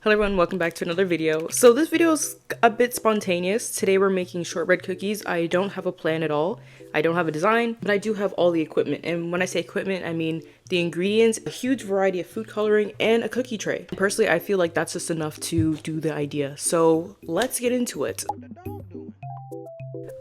Hello everyone, welcome back to another video. So this video is a bit spontaneous. Today we're making shortbread cookies. I don't have a plan at all. I don't have a design, but I do have all the equipment. And when I say equipment, I mean the ingredients, a huge variety of food coloring, and a cookie tray. Personally, I feel like that's just enough to do the idea. So let's get into it.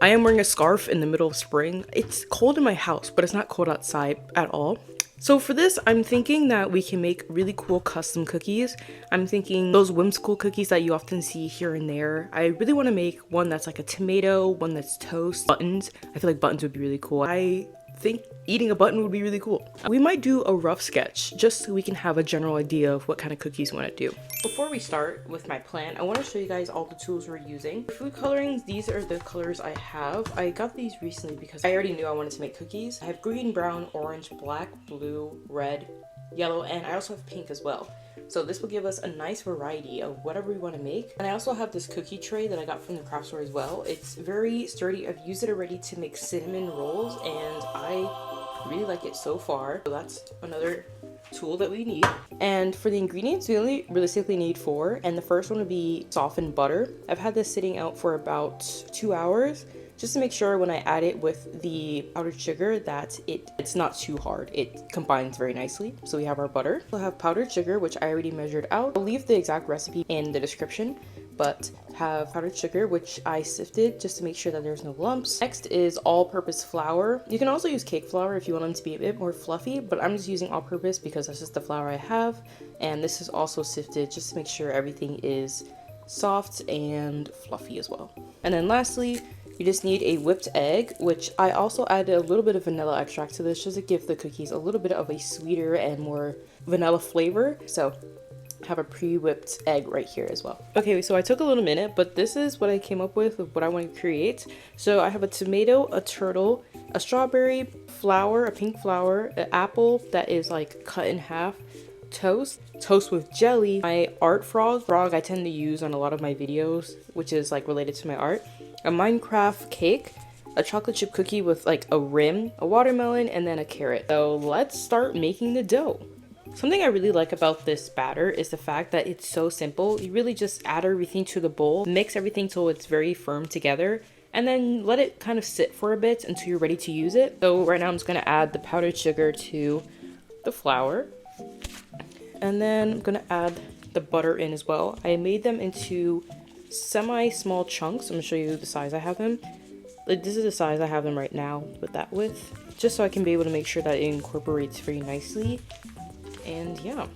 I am wearing a scarf in the middle of spring. It's cold in my house, but it's not cold outside at all. So for this, I'm thinking that we can make really cool custom cookies. I'm thinking those whimsical cookies that you often see here and there. I really want to make one that's like a tomato, one that's toast, buttons. I feel like buttons would be really cool. I think eating a button would be really cool. We might do a rough sketch just so we can have a general idea of what kind of cookies we want to do. Before we start with my plan, I want to show you guys all the tools we're using. For food colorings, these are the colors I have. I got these recently because I already knew I wanted to make cookies. I have green, brown, orange, black, blue, red, yellow, and I also have pink as well. So this will give us a nice variety of whatever we want to make. And I also have this cookie tray that I got from the craft store as well. It's very sturdy. I've used it already to make cinnamon rolls and I really like it so far. So that's another tool that we need. And for the ingredients, we only realistically need 4. And the first one would be softened butter. I've had this sitting out for about 2 hours. Just to make sure when I add it with the powdered sugar that it's not too hard. It combines very nicely. So we have our butter. We'll have powdered sugar, which I already measured out. I'll leave the exact recipe in the description, but have powdered sugar, which I sifted just to make sure that there's no lumps. Next is all-purpose flour. You can also use cake flour if you want them to be a bit more fluffy, but I'm just using all-purpose because that's just the flour I have. And this is also sifted just to make sure everything is soft and fluffy as well. And then lastly, you just need a whipped egg, which I also added a little bit of vanilla extract to this just to give the cookies a little bit of a sweeter and more vanilla flavor. So have a pre-whipped egg right here as well. Okay, so I took a little minute, but this is what I came up with of what I want to create. So I have a tomato, a turtle, a strawberry, flour, a pink flour, an apple that is like cut in half, toast with jelly, my art frog I tend to use on a lot of my videos, which is like related to my art, a Minecraft cake, a chocolate chip cookie with like a rim, a watermelon, and then a carrot. So let's start making the dough. Something I really like about this batter is the fact that it's so simple. You really just add everything to the bowl, mix everything till it's very firm together, and then let it kind of sit for a bit until you're ready to use it. So right now I'm just gonna add the powdered sugar to the flour. And then I'm gonna add the butter in as well. I made them into semi-small chunks. I'm gonna show you the size I have them. This is the size I have them right now with that width, just so I can be able to make sure that it incorporates very nicely. And yeah.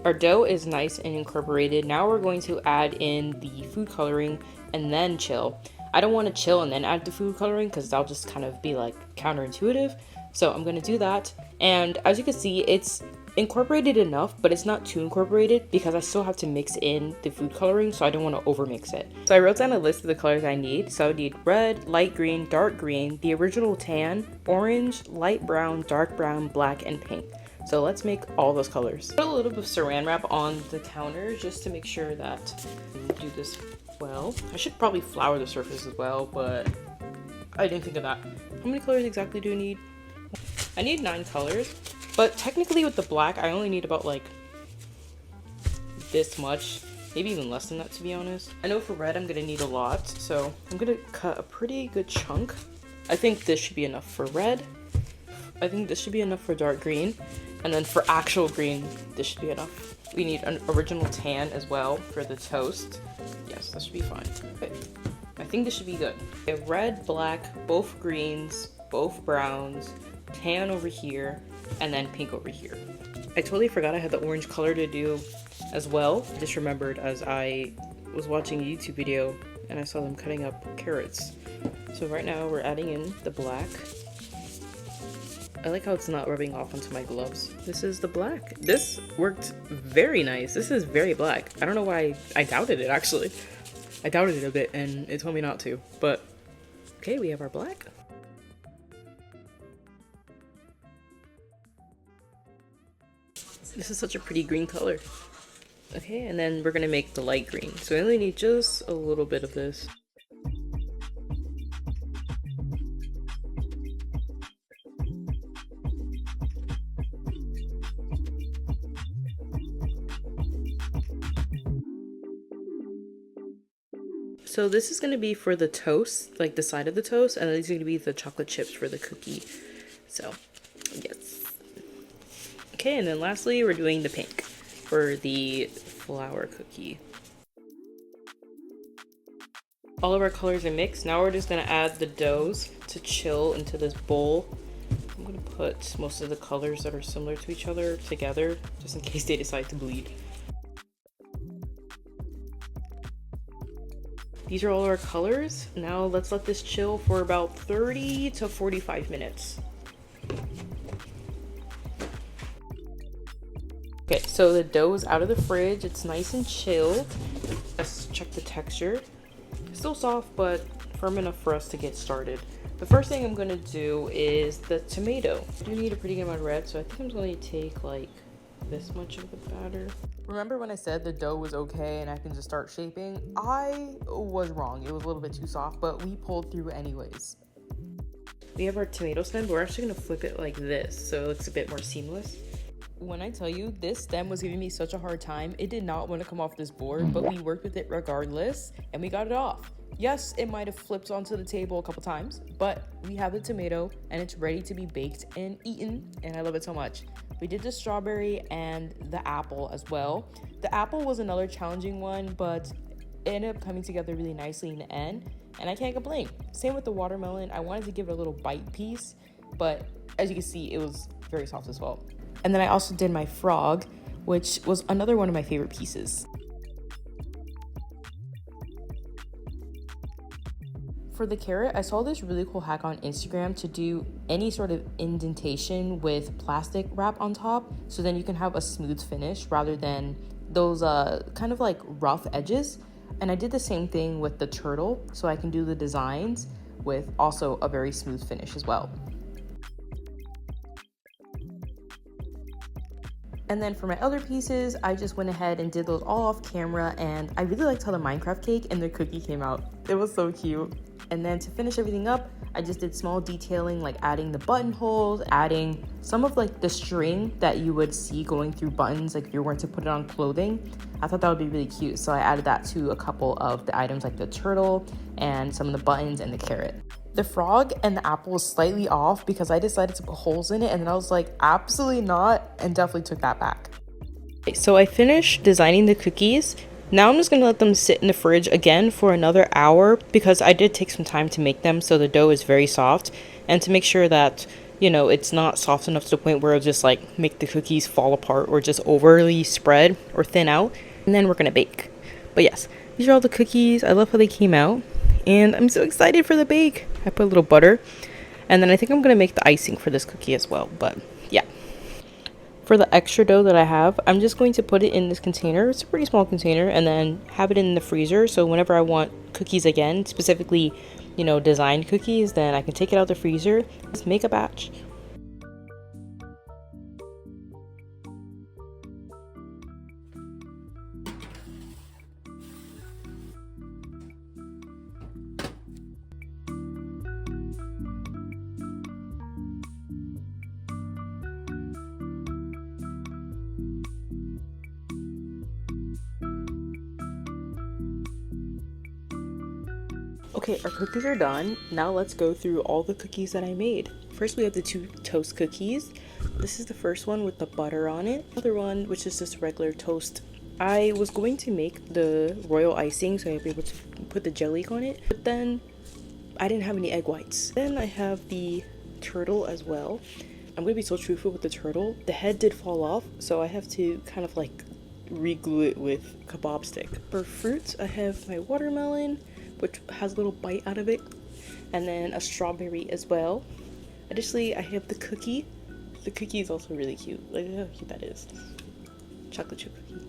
Our dough is nice and incorporated. Now we're going to add in the food coloring and then chill. I don't want to chill and then add the food coloring because that'll just kind of be like counterintuitive. So I'm going to do that. And as you can see, it's incorporated enough, but it's not too incorporated because I still have to mix in the food coloring, so I don't want to overmix it. So I wrote down a list of the colors I need. So I need red, light green, dark green, the original tan, orange, light brown, dark brown, black, and pink. So let's make all those colors. Put a little bit of saran wrap on the counter just to make sure that we do this well. I should probably flour the surface as well, but I didn't think of that. How many colors exactly do you need? I need 9 colors, but technically with the black, I only need about like this much, maybe even less than that to be honest. I know for red, I'm gonna need a lot, so I'm gonna cut a pretty good chunk. I think this should be enough for red. I think this should be enough for dark green. And then for actual green, this should be enough. We need an original tan as well for the toast. Yes, that should be fine. Okay. I think this should be good. Okay, red, black, both greens, both browns, tan over here, and then pink over here. I totally forgot I had the orange color to do as well. I just remembered as I was watching a YouTube video and I saw them cutting up carrots. So right now we're adding in the black. I like how it's not rubbing off onto my gloves. This is the black. This worked very nice. This is very black. I don't know why I doubted it actually. I doubted it a bit and it told me not to, but okay, we have our black. This is such a pretty green color. Okay, and then we're gonna make the light green. So we only need just a little bit of this. So this is going to be for the toast, like the side of the toast, and these are going to be the chocolate chips for the cookie. So, yes. Okay, and then lastly, we're doing the pink for the flour cookie. All of our colors are mixed. Now we're just going to add the doughs to chill into this bowl. I'm going to put most of the colors that are similar to each other together, just in case they decide to bleed. These are all our colors. Now let's let this chill for about 30 to 45 minutes. Okay, so the dough is out of the fridge. It's nice and chilled. Let's check the texture. Still soft, but firm enough for us to get started. The first thing I'm gonna do is the tomato. I do need a pretty good amount of red, so I think I'm going to take like this much of the batter. Remember when I said the dough was okay and I can just start shaping? I was wrong. It was a little bit too soft, but we pulled through anyways. We have our tomato stem, but we're actually gonna flip it like this so it looks a bit more seamless. When I tell you this stem was giving me such a hard time, it did not want to come off this board, but we worked with it regardless and we got it off. Yes, it might have flipped onto the table a couple times, but we have the tomato and it's ready to be baked and eaten, and I love it so much. We did the strawberry and the apple as well. The apple was another challenging one, but it ended up coming together really nicely in the end, and I can't complain. Same with the watermelon. I wanted to give it a little bite piece, but as you can see, it was very soft as well. And then I also did my frog, which was another one of my favorite pieces. For the carrot, I saw this really cool hack on Instagram to do any sort of indentation with plastic wrap on top, so then you can have a smooth finish rather than those kind of like rough edges. And I did the same thing with the turtle, so I can do the designs with also a very smooth finish as well. And then for my other pieces, I just went ahead and did those all off camera, and I really liked how the Minecraft cake and the cookie came out. It was so cute. And then to finish everything up, I just did small detailing, like adding the buttonholes, adding some of like the string that you would see going through buttons, like if you were to put it on clothing. I thought that would be really cute, so I added that to a couple of the items like the turtle and some of the buttons and the carrot. The frog and the apple was slightly off because I decided to put holes in it, and then I was like, absolutely not, and definitely took that back. Okay, so I finished designing the cookies. Now I'm just gonna let them sit in the fridge again for another hour because I did take some time to make them, so the dough is very soft, and to make sure that, you know, it's not soft enough to the point where it'll just like make the cookies fall apart or just overly spread or thin out, and then we're gonna bake. But yes, these are all the cookies. I love how they came out, and I'm so excited for the bake. I put a little butter, and then I think I'm gonna make the icing for this cookie as well, but yeah. For the extra dough that I have, I'm just going to put it in this container. It's a pretty small container, and then have it in the freezer, so whenever I want cookies again, specifically, you know, designed cookies, then I can take it out of the freezer, just make a batch. Okay, our cookies are done. Now let's go through all the cookies that I made. First, we have the 2 toast cookies. This is the first one with the butter on it. Other one, which is just regular toast. I was going to make the royal icing so I'd be able to put the jelly on it, but then I didn't have any egg whites. Then I have the turtle as well. I'm gonna be so truthful with the turtle. The head did fall off, so I have to kind of like re-glue it with kebab stick. For fruits, I have my watermelon, which has a little bite out of it, and then a strawberry as well. Additionally, I have the cookie. The cookie is also really cute. Look at how cute that is. Chocolate chip cookie.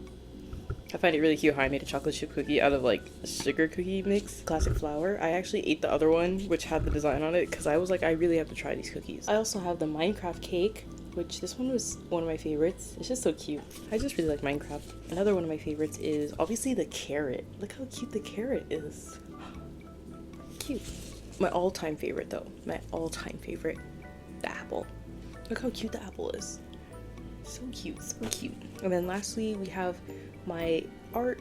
I find it really cute how I made a chocolate chip cookie out of like a sugar cookie mix, classic flour. I actually ate the other one, which had the design on it, because I was like, I really have to try these cookies. I also have the Minecraft cake, which this one was one of my favorites. It's just so cute. I just really like Minecraft. Another one of my favorites is obviously the carrot. Look how cute the carrot is. Cute. My all-time favorite though, my all-time favorite, the apple. Look how cute the apple is. So cute, so cute. And then lastly, we have my art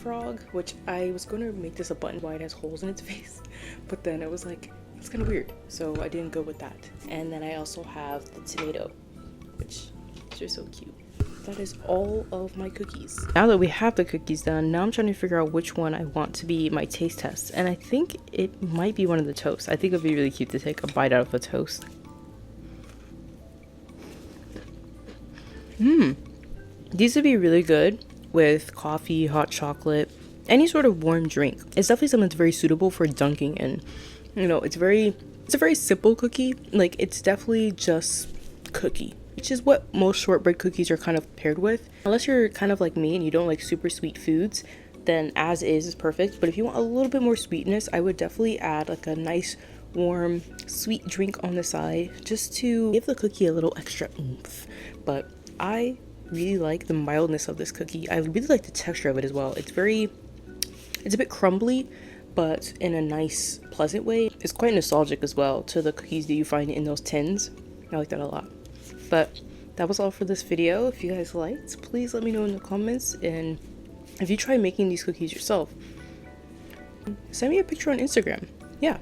frog, which I was going to make this a button why it has holes in its face, but then it was like, it's kind of weird, so I didn't go with that. And then I also have the tomato, which is just so cute. That is all of my cookies. Now that we have the cookies done, now I'm trying to figure out which one I want to be my taste test. And I think it might be one of the toasts. I think it would be really cute to take a bite out of a toast. These would be really good with coffee, hot chocolate, any sort of warm drink. It's definitely something that's very suitable for dunking in. You know, it's a very simple cookie. Like, it's definitely just cookie, which is what most shortbread cookies are kind of paired with. Unless you're kind of like me and you don't like super sweet foods, then as is perfect. But if you want a little bit more sweetness, I would definitely add like a nice warm sweet drink on the side just to give the cookie a little extra oomph. But I really like the mildness of this cookie. I really like the texture of it as well. It's a bit crumbly, but in a nice, pleasant way. It's quite nostalgic as well to the cookies that you find in those tins. I like that a lot. But that was all for this video. If you guys liked, please let me know in the comments. And if you try making these cookies yourself, send me a picture on Instagram. Yeah,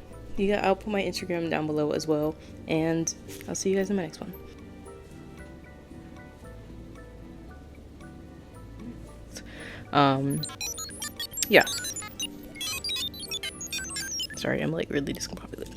I'll put my Instagram down below as well. And I'll see you guys in my next one. Yeah. Sorry, I'm like really discombobulated.